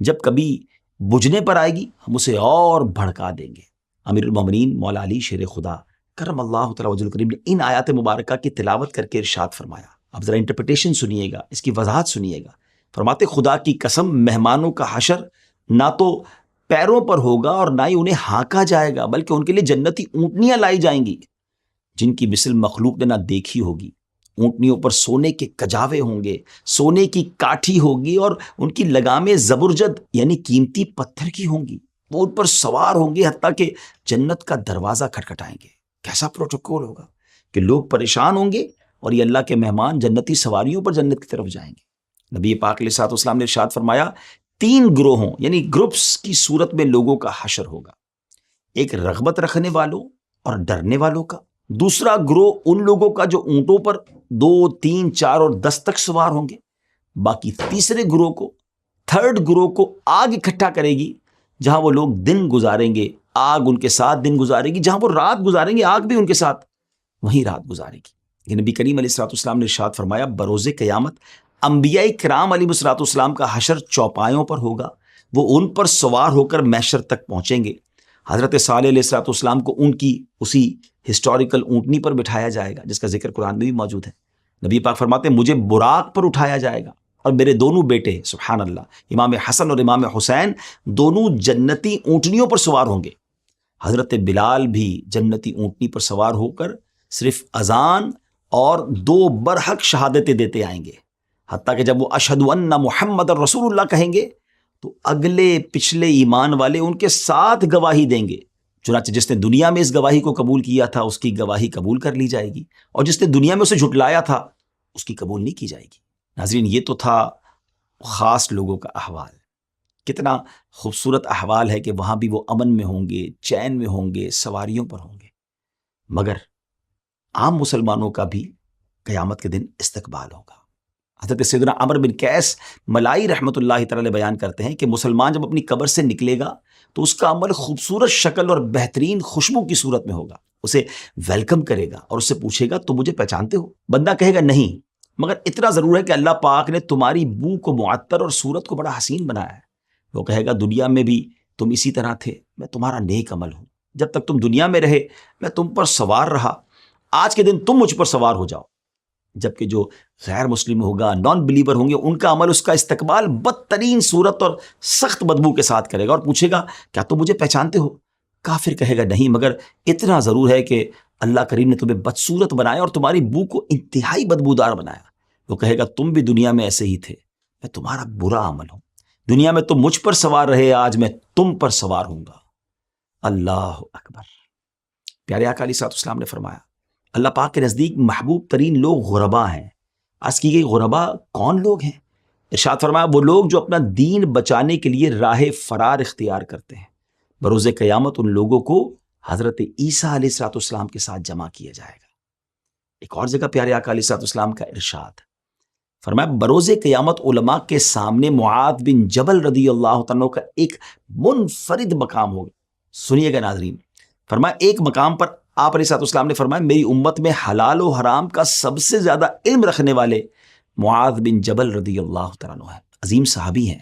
جب کبھی بجھنے پر آئے گی ہم اسے اور بھڑکا دیں گے۔ امیر المومنین مولا علی شیر خدا کرم اللہ تعالی وجہ الکریم نے ان آیات مبارکہ کی تلاوت کر کے ارشاد فرمایا۔ اب ذرا انٹرپریٹیشن سنیے گا، اس کی وضاحت سنیے گا۔ فرماتے خدا کی قسم مہمانوں کا حشر نہ تو پیروں پر ہوگا اور نہ ہی انہیں ہانکا جائے گا، بلکہ ان کے لیے جنتی اونٹنیاں لائی جائیں گی جن کی مثل مخلوق نے نہ دیکھی ہوگی۔ اونٹنیوں پر سونے کے کجاوے ہوں گے، سونے کی کاٹھی ہوگی اور ان کی لگامیں زبرجد یعنی قیمتی پتھر کی ہوں گی۔ وہ ان پر سوار ہوں گے حتیٰ کہ جنت کا دروازہ کھٹکھٹائیں گے۔ کیسا پروٹوکول ہوگا کہ لوگ پریشان ہوں گے اور یہ اللہ کے مہمان جنتی سواریوں پر جنت کی طرف جائیں گے۔ نبی پاک علیہ الصلوۃ والسلام نے ارشاد فرمایا 3 گروہوں یعنی گروپس کی صورت میں لوگوں کا حشر ہوگا، ایک رغبت رکھنے والوں اور ڈرنے والوں کا، دوسرا گروہ ان لوگوں کا جو اونٹوں پر 2، 3، 4 اور 10 تک سوار ہوں گے، باقی تیسرے گروہ کو، تھرڈ گروہ کو آگ اکٹھا کرے گی جہاں وہ لوگ دن گزاریں گے، آگ ان کے ساتھ دن گزارے گی، جہاں وہ رات گزاریں گے آگ بھی ان کے ساتھ وہیں رات گزارے گی۔ یہ نبی کریم علیہ الصلوۃ والسلام نے ارشاد فرمایا بروز قیامت انبیاء کرام علیہ الصلوۃ والسلام کا حشر چوپایوں پر ہوگا، وہ ان پر سوار ہو کر محشر تک پہنچیں گے۔ حضرت صالح علیہ الصلوۃ والسلام کو ان کی اسی ہسٹوریکل اونٹنی پر بٹھایا جائے گا جس کا ذکر قرآن میں بھی موجود ہے۔ نبی پاک فرماتے ہیں مجھے براق پر اٹھایا جائے گا اور میرے دونوں بیٹے سبحان اللہ امام حسن اور امام حسین دونوں جنتی اونٹنیوں پر سوار ہوں گے۔ حضرت بلال بھی جنتی اونٹنی پر سوار ہو کر صرف اذان اور 2 برحق شہادتیں دیتے آئیں گے، حتیٰ کہ جب وہ اشہد ان محمد رسول اللہ کہیں گے تو اگلے پچھلے ایمان والے ان کے ساتھ گواہی دیں گے۔ چنانچہ جس نے دنیا میں اس گواہی کو قبول کیا تھا اس کی گواہی قبول کر لی جائے گی، اور جس نے دنیا میں اسے جھٹلایا تھا اس کی قبول نہیں کی جائے گی۔ ناظرین یہ تو تھا خاص لوگوں کا احوال، کتنا خوبصورت احوال ہے کہ وہاں بھی وہ امن میں ہوں گے، چین میں ہوں گے، سواریوں پر ہوں گے۔ مگر عام مسلمانوں کا بھی قیامت کے دن استقبال ہوگا۔ حضرت سیدنا عمر بن قیس ملائی رحمۃ اللہ تعالی بیان کرتے ہیں کہ مسلمان جب اپنی قبر سے نکلے گا تو اس کا عمل خوبصورت شکل اور بہترین خوشبو کی صورت میں ہوگا، اسے ویلکم کرے گا اور اس سے پوچھے گا تم مجھے پہچانتے ہو؟ بندہ کہے گا نہیں، مگر اتنا ضرور ہے کہ اللہ پاک نے تمہاری بو کو معطر اور صورت کو بڑا حسین بنایا ہے۔ وہ کہے گا دنیا میں بھی تم اسی طرح تھے، میں تمہارا نیک عمل ہوں، جب تک تم دنیا میں رہے میں تم پر سوار رہا، آج کے دن تم مجھ پر سوار ہو جاؤ۔ جبکہ جو غیر مسلم ہوگا، نان بلیور ہوں گے، ان کا عمل اس کا استقبال بدترین صورت اور سخت بدبو کے ساتھ کرے گا اور پوچھے گا کیا تم مجھے پہچانتے ہو؟ کافر کہے گا نہیں، مگر اتنا ضرور ہے کہ اللہ کریم نے تمہیں بدصورت بنایا اور تمہاری بو کو انتہائی بدبودار بنایا۔ وہ کہے گا تم بھی دنیا میں ایسے ہی تھے، میں تمہارا برا عمل ہوں، دنیا میں تم مجھ پر سوار رہے، آج میں تم پر سوار ہوں گا۔ اللہ اکبر۔ پیارے آقا علیہ الصلوۃ والسلام نے فرمایا اللہ پاک کے نزدیک محبوب ترین لوگ غربا ہیں۔ عرض کی گئی غربا کون لوگ ہیں؟ ارشاد فرمایا وہ لوگ جو اپنا دین بچانے کے لیے راہ فرار اختیار کرتے ہیں۔ بروز قیامت ان لوگوں کو حضرت عیسیٰ علیہ الصلوۃ والسلام کے ساتھ جمع کیا جائے گا۔ ایک اور جگہ پیارے آقا علیہ الصلوۃ والسلام کا ارشاد فرمایا بروز قیامت علماء کے سامنے معاذ بن جبل رضی اللہ عنہ کا ایک منفرد مقام ہوگا۔ سنیے گا ناظرین، فرمایا ایک مقام پر آپ علیہ الصلوۃ والسلام نے فرمایا میری امت میں حلال و حرام کا سب سے زیادہ علم رکھنے والے معاذ بن جبل رضی اللہ تعالیٰ عنہ ہیں، عظیم صحابی ہیں۔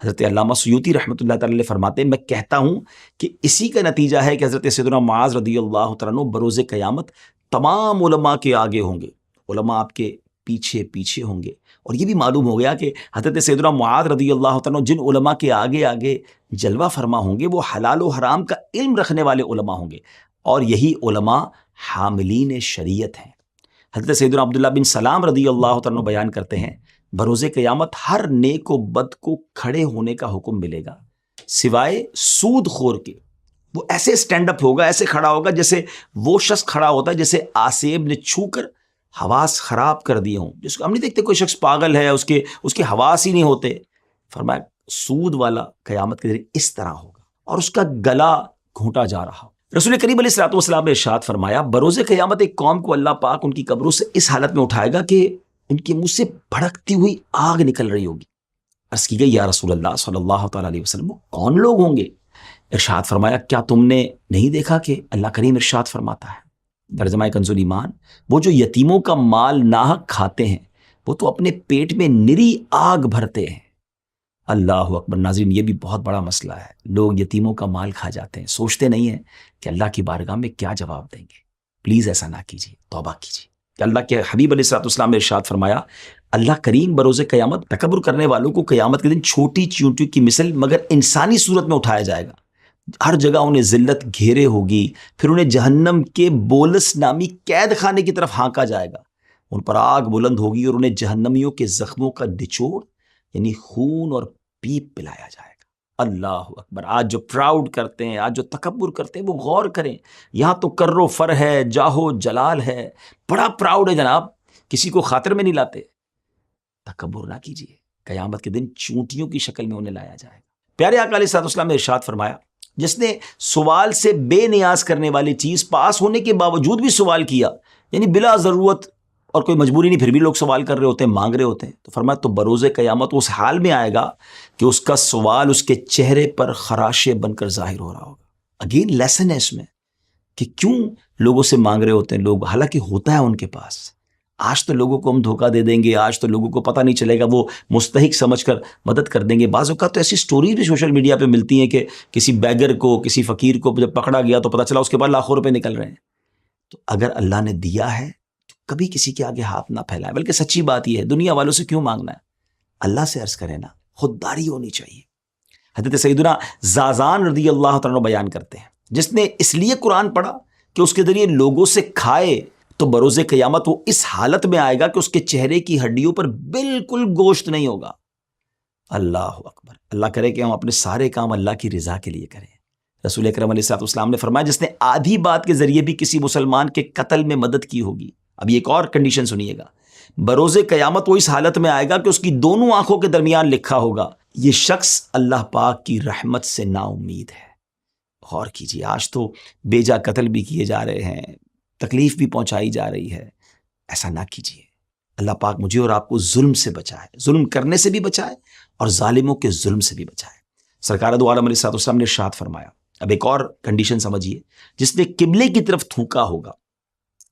حضرت علامہ سیوطی رحمۃ اللہ تعالی فرماتے ہیں میں کہتا ہوں کہ اسی کا نتیجہ ہے کہ حضرت سیدنا معاذ رضی اللہ تعالیٰ عنہ بروز قیامت تمام علماء کے آگے ہوں گے، علماء آپ کے پیچھے پیچھے ہوں گے۔ اور یہ بھی معلوم ہو گیا کہ حضرت سیدنا معاذ رضی اللہ تعالیٰ عنہ جن علماء کے آگے آگے جلوہ فرما ہوں گے وہ حلال و حرام کا علم رکھنے والے علماء ہوں گے، اور یہی علماء حاملین شریعت ہیں۔ حضرت سیدنا عبداللہ بن سلام رضی اللہ تعالیٰ عنہ بیان کرتے ہیں بروز قیامت ہر نیک و بد کو کھڑے ہونے کا حکم ملے گا سوائے سود خور کے۔ وہ ایسے سٹینڈ اپ ہوگا، ایسے کھڑا ہوگا جیسے وہ شخص کھڑا ہوتا ہے جیسے آسیب نے چھو کر حواس خراب کر دیے ہوں، جس کو ہم نہیں دیکھتے کوئی شخص پاگل ہے، اس کے حواس ہی نہیں ہوتے۔ فرمایا سود والا قیامت کے دن اس طرح ہوگا اور اس کا گلا گھونٹا جا رہا ہو۔ رسول کریم علیہ الصلوۃ والسلام نے ارشاد فرمایا بروز قیامت ایک قوم کو اللہ پاک ان کی قبروں سے اس حالت میں اٹھائے گا کہ ان کے منہ سے بھڑکتی ہوئی آگ نکل رہی ہوگی۔ عرض کی گئی یا رسول اللہ صلی اللہ تعالی علیہ وسلم وہ کون لوگ ہوں گے؟ ارشاد فرمایا کیا تم نے نہیں دیکھا کہ اللہ کریم ارشاد فرماتا ہے ترجمہ کنز ایمان وہ جو یتیموں کا مال ناحق کھاتے ہیں وہ تو اپنے پیٹ میں نری آگ بھرتے ہیں۔ اللہ اکبر. ناظرین یہ بھی بہت بڑا مسئلہ ہے. لوگ یتیموں کا مال کھا جاتے ہیں, سوچتے نہیں ہیں کہ اللہ کی بارگاہ میں کیا جواب دیں گے. پلیز ایسا نہ کیجیے, توبہ کیجیے. کہ اللہ کے حبیب علیہ الصلوۃ والسلام نے ارشاد فرمایا, اللہ کریم بروز قیامت تکبر کرنے والوں کو قیامت کے دن چھوٹی چیونٹی کی مثل مگر انسانی صورت میں اٹھایا جائے گا. ہر جگہ انہیں ذلت گھیرے ہوگی, پھر انہیں جہنم کے بولس نامی قید خانے کی طرف ہانکا جائے گا. ان پر آگ بلند ہوگی اور انہیں جہنمیوں کے زخموں کا نچوڑ یعنی خون اور پیپ پلایا جائے گا. اللہ اکبر. آج جو پراؤڈ کرتے ہیں, آج جو تکبر کرتے ہیں, وہ غور کریں. یہاں تو کر و فر ہے, جاہو جلال ہے, بڑا پراؤڈ ہے جناب, کسی کو خاطر میں نہیں لاتے. تکبر نہ کیجیے, قیامت کے دن چونٹیوں کی شکل میں انہیں لایا جائے گا. پیارے آقا علیہ الصلوۃ والسلام نے ارشاد فرمایا, جس نے سوال سے بے نیاز کرنے والی چیز پاس ہونے کے باوجود بھی سوال کیا, یعنی بلا ضرورت اور کوئی مجبوری نہیں, پھر بھی لوگ سوال کر رہے ہوتے ہیں, مانگ رہے ہوتے ہیں, تو فرمایا تو بروز قیامت اس حال میں آئے گا کہ اس کا سوال اس کے چہرے پر خراشے بن کر ظاہر ہو رہا ہوگا. اگین لیسن ہے اس میں کہ کیوں لوگوں سے مانگ رہے ہوتے ہیں لوگ, حالانکہ ہوتا ہے ان کے پاس. آج تو لوگوں کو ہم دھوکہ دے دیں گے, آج تو لوگوں کو پتہ نہیں چلے گا, وہ مستحق سمجھ کر مدد کر دیں گے. بعض اوقات تو ایسی سٹوریز بھی سوشل میڈیا پہ ملتی ہیں کہ کسی بیگر کو, کسی فقیر کو جب پکڑا گیا تو پتہ چلا اس کے بعد لاکھوں روپے نکل رہے ہیں. تو اگر اللہ نے دیا ہے تو کبھی کسی کے آگے ہاتھ نہ پھیلائے, بلکہ سچی بات یہ ہے, دنیا والوں سے کیوں مانگنا ہے, اللہ سے عرض کرے نا. خودداری ہونی چاہیے. حضرت سیدنا زازان رضی اللہ تعالیٰ بیان کرتے ہیں, جس نے اس لیے قرآن پڑھا کہ اس کے ذریعے لوگوں سے کھائے تو بروز قیامت وہ اس حالت میں آئے گا کہ اس کے چہرے کی ہڈیوں پر بالکل گوشت نہیں ہوگا. اللہ اکبر. اللہ کرے کہ ہم اپنے سارے کام اللہ کی رضا کے لیے کریں. رسول اکرم علیہ الصلوۃ والسلام نے فرمایا, جس نے آدھی بات کے ذریعے بھی کسی مسلمان کے قتل میں مدد کی ہوگی. اب ایک اور کنڈیشن سنیے گا, بروز قیامت وہ اس حالت میں آئے گا کہ اس کی دونوں آنکھوں کے درمیان لکھا ہوگا, یہ شخص اللہ پاک کی رحمت سے نا امید ہے. غور کیجیے, آج تو بے جا قتل بھی کیے جا رہے ہیں, تکلیف بھی پہنچائی جا رہی ہے. ایسا نہ کیجیے. اللہ پاک مجھے اور آپ کو ظلم سے بچائے, ظلم کرنے سے بھی بچائے اور ظالموں کے ظلم سے بھی بچائے. سرکار دو عالم علیہ الصلوۃ والسلام نے ارشاد فرمایا, اب ایک اور کنڈیشن سمجھیے, جس نے قبلے کی طرف تھوکا ہوگا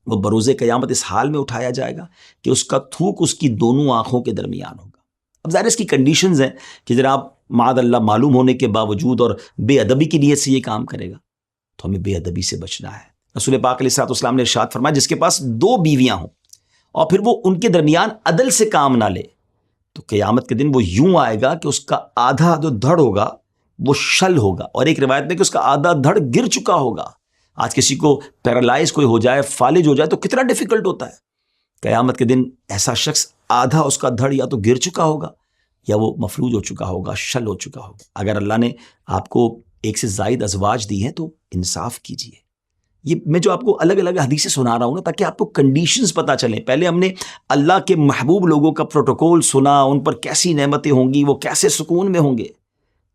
وہ بروز قیامت اس حال میں اٹھایا جائے گا کہ اس کا تھوک اس کی دونوں آنکھوں کے درمیان ہوگا. اب ظاہر اس کی کنڈیشنز ہیں کہ جناب معاذ اللہ معلوم ہونے کے باوجود اور بے ادبی کی نیت سے یہ کام کرے گا, تو ہمیں بے ادبی سے بچنا ہے. رسول پاک علیہ الصلوۃ والسلام نے ارشاد فرمایا, جس کے پاس 2 بیویاں ہوں اور پھر وہ ان کے درمیان عدل سے کام نہ لے, تو قیامت کے دن وہ یوں آئے گا کہ اس کا آدھا جو دھڑ ہوگا وہ شل ہوگا, اور ایک روایت میں کہ اس کا آدھا دھڑ گر چکا ہوگا. آج کسی کو پیرالائز کوئی ہو جائے, فالج ہو جائے تو کتنا ڈیفیکلٹ ہوتا ہے. قیامت کے دن ایسا شخص آدھا اس کا دھڑ یا تو گر چکا ہوگا یا وہ مفلوج ہو چکا ہوگا, شل ہو چکا ہوگا. اگر اللہ نے آپ کو ایک سے زائد ازواج دی ہیں تو انصاف کیجیے. یہ میں جو آپ کو الگ الگ حدیثیں سنا رہا ہوں نا, تاکہ آپ کو کنڈیشنز پتہ چلیں. پہلے ہم نے اللہ کے محبوب لوگوں کا پروٹوکول سنا, ان پر کیسی نعمتیں ہوں گی, وہ کیسے سکون میں ہوں گے.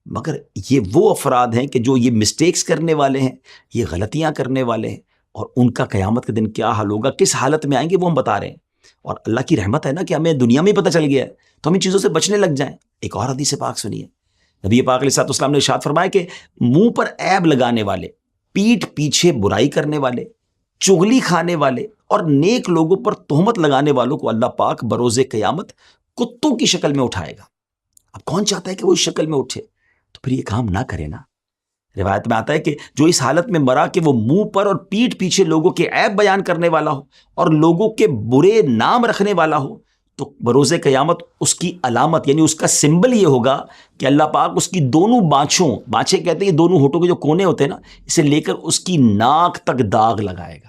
مگر یہ وہ افراد ہیں کہ جو یہ مسٹیکس کرنے والے ہیں, یہ غلطیاں کرنے والے ہیں, اور ان کا قیامت کے دن کیا حال ہوگا, کس حالت میں آئیں گے, وہ ہم بتا رہے ہیں. اور اللہ کی رحمت ہے نا کہ ہمیں دنیا میں ہی پتہ چل گیا ہے, تو ہم ان چیزوں سے بچنے لگ جائیں. ایک اور حدیث پاک سنیے. نبی پاک علیہ الصلوۃ والسلام نے ارشاد فرمایا کہ منہ پر عیب لگانے والے, پیٹھ پیچھے برائی کرنے والے, چغلی کھانے والے اور نیک لوگوں پر تہمت لگانے والوں کو اللہ پاک بروز قیامت کتوں کی شکل میں اٹھائے گا. اب کون چاہتا ہے کہ وہ اس شکل میں اٹھے؟ تو پھر یہ کام نہ کرے نا. روایت میں آتا ہے کہ جو اس حالت میں مرا کہ وہ منہ پر اور پیٹھ پیچھے لوگوں کے عیب بیان کرنے والا ہو اور لوگوں کے برے نام رکھنے والا ہو, تو بروز قیامت اس کی علامت یعنی اس کا سمبل یہ ہوگا کہ اللہ پاک اس کی دونوں بانچیں کہتے ہیں یہ دونوں ہونٹوں کے جو کونے ہوتے ہیں نا, اسے لے کر اس کی ناک تک داغ لگائے گا.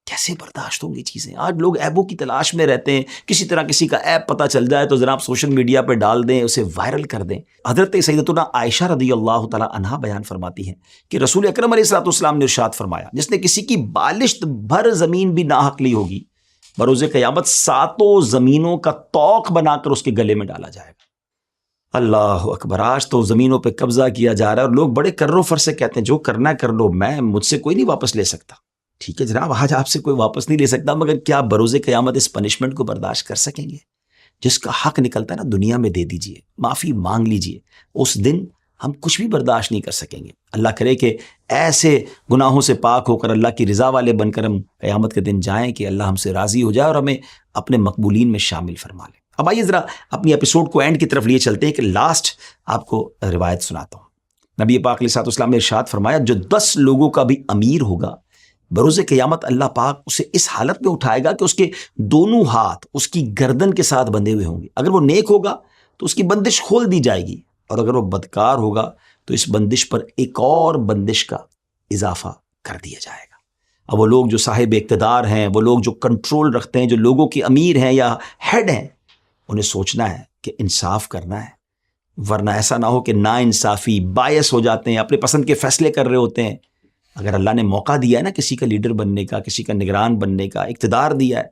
کیسے برداشت ہوں گی چیزیں؟ آج لوگ عیبوں کی تلاش میں رہتے ہیں, کسی طرح کسی کا عیب پتہ چل جائے تو جناب سوشل میڈیا پہ ڈال دیں, اسے وائرل کر دیں. حضرت سیدتنا عائشہ رضی اللہ تعالیٰ عنہا بیان فرماتی ہیں کہ رسول اکرم علیہ الصلوۃ والسلام نے ارشاد فرمایا, جس نے کسی کی بالشت بھر زمین بھی ناحق لی ہوگی, بروز قیامت 7 زمینوں کا طوق بنا کر اس کے گلے میں ڈالا جائے گا. اللہ اکبر. آج تو زمینوں پہ قبضہ کیا جا رہا ہے اور لوگ بڑے کر و فر سے کہتے ہیں جو کرنا ہے کر لو, مجھ سے کوئی نہیں واپس لے سکتا. ٹھیک ہے جناب, آج آپ سے کوئی واپس نہیں لے سکتا, مگر کیا بروز قیامت اس پنشمنٹ کو برداشت کر سکیں گے؟ جس کا حق نکلتا ہے نا دنیا میں دے دیجئے, معافی مانگ لیجئے. اس دن ہم کچھ بھی برداشت نہیں کر سکیں گے. اللہ کرے کہ ایسے گناہوں سے پاک ہو کر اللہ کی رضا والے بن کر ہم قیامت کے دن جائیں کہ اللہ ہم سے راضی ہو جائے اور ہمیں اپنے مقبولین میں شامل فرما لے. اب آئیے ذرا اپنی ایپیسوڈ کو اینڈ کی طرف لیے چلتے ہیں کہ لاسٹ آپ کو روایت سناتا ہوں۔ نبی پاک علیہ السلام نے ارشاد فرمایا، جو 10 لوگوں کا بھی امیر ہوگا بروز قیامت اللہ پاک اسے اس حالت میں اٹھائے گا کہ اس کے دونوں ہاتھ اس کی گردن کے ساتھ بندھے ہوئے ہوں گے۔ اگر وہ نیک ہوگا تو اس کی بندش کھول دی جائے گی، اور اگر وہ بدکار ہوگا تو اس بندش پر ایک اور بندش کا اضافہ کر دیا جائے گا۔ اب وہ لوگ جو صاحب اقتدار ہیں، وہ لوگ جو کنٹرول رکھتے ہیں، جو لوگوں کے امیر ہیں یا ہیڈ ہیں، انہیں سوچنا ہے کہ انصاف کرنا ہے، ورنہ ایسا نہ ہو کہ نا انصافی بائس ہو جاتے ہیں، اپنے پسند کے فیصلے کر رہے ہوتے ہیں۔ اگر اللہ نے موقع دیا ہے نا کسی کا لیڈر بننے کا، کسی کا نگران بننے کا، اقتدار دیا ہے،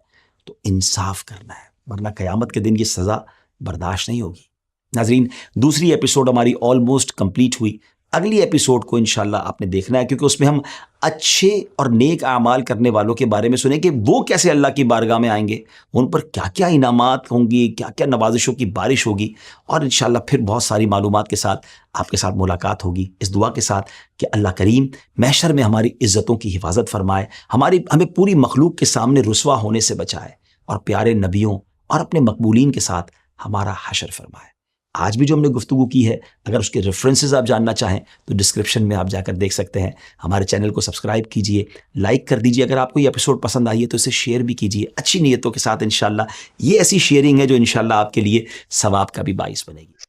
تو انصاف کرنا ہے، ورنہ قیامت کے دن یہ سزا برداشت نہیں ہوگی۔ ناظرین، دوسری ایپیسوڈ ہماری آلموسٹ کمپلیٹ ہوئی۔ اگلی ایپیسوڈ کو انشاءاللہ آپ نے دیکھنا ہے، کیونکہ اس میں ہم اچھے اور نیک اعمال کرنے والوں کے بارے میں سنیں کہ وہ کیسے اللہ کی بارگاہ میں آئیں گے، ان پر کیا کیا انعامات ہوں گی، کیا کیا نوازشوں کی بارش ہوگی، اور انشاءاللہ پھر بہت ساری معلومات کے ساتھ آپ کے ساتھ ملاقات ہوگی، اس دعا کے ساتھ کہ اللہ کریم محشر میں ہماری عزتوں کی حفاظت فرمائے، ہمیں پوری مخلوق کے سامنے رسوا ہونے سے بچائے، اور پیارے نبیوں اور اپنے مقبولین کے ساتھ ہمارا حشر فرمائے۔ آج بھی جو ہم نے گفتگو کی ہے، اگر اس کے ریفرنسز آپ جاننا چاہیں تو ڈسکرپشن میں آپ جا کر دیکھ سکتے ہیں۔ ہمارے چینل کو سبسکرائب کیجئے، لائک کر دیجئے، اگر آپ کو یہ ایپیسوڈ پسند آئی ہے تو اسے شیئر بھی کیجئے اچھی نیتوں کے ساتھ۔ انشاءاللہ یہ ایسی شیئرنگ ہے جو انشاءاللہ آپ کے لیے ثواب کا بھی باعث بنے گی۔